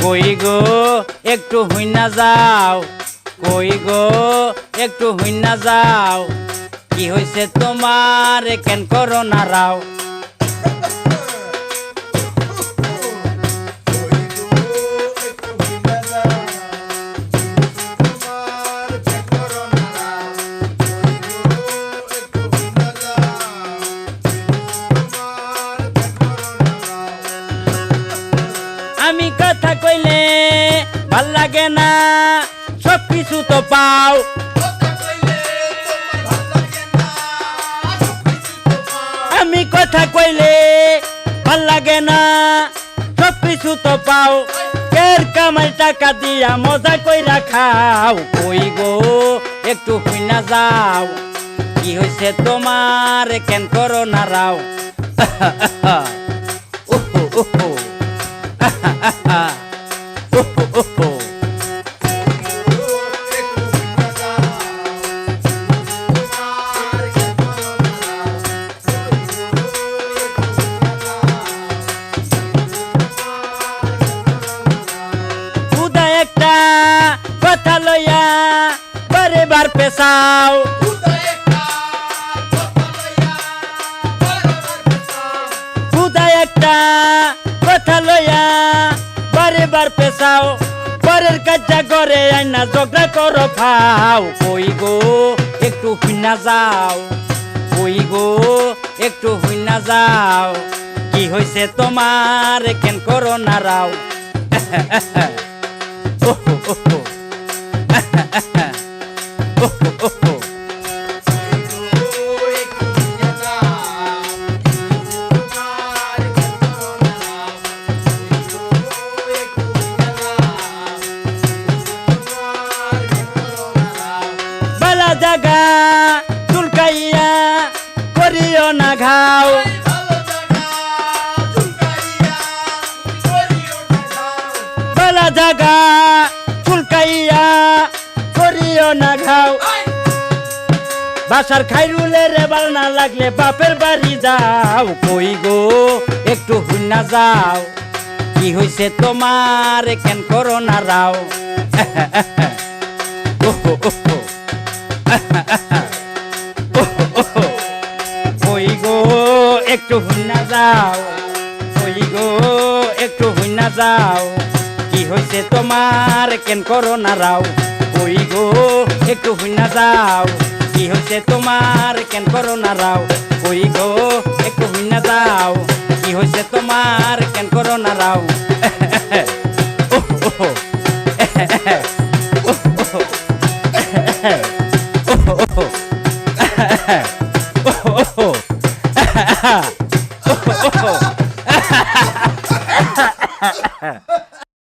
কই গো একটু হইনা যাও, কই গো একটু হইনা যাও, কি হইছে তোমার কেন করো না রাও। আমি কথা কইলে ভাল লাগে না, সব কিছু তো পাও। আমি কথা কইলে ভাল লাগে না, সব কিছু তো পাও। কের কামাই টাকা দিয়া মজা কইরা খাও। কই গো একটু হইনা যাও, কি হইছে তোমার কেন করো না রাও। একটা কথা লইয়া বারে বার পেশাও। খুদাই একটা কথা লইয়া বারে বার পেশাও। পরের কাজটা করে আইনা ঝগড়া করো খাও। কই গো একটু হুইনা যাও, কই গো একটু হুইনা যাও, কি হইছে তোমার কেন করো না রাও। বালা জাগা চুলকাইয়া করিও না ঘাও। বালা জাগা চুলকাইয়া করিও না ঘাও। বাসার খাইরুলের বাল না লাগলে বাপের বাড়ি যাও। কই গো একটু হুইনা যাও, কি হইছে তোমার কেন করো না রাও। কই গো একটু হুইনা যাও, কই গো একটু হুইনা যাও, কি হইছে তোমার কেন করো না রাও। কই গো একটু হুইনা যাও, কি হইছে তোমার কেন করো না রাও। কই গো একটু হুইনা যাও, কি হইছে তোমার কেন করো না রাও। Oh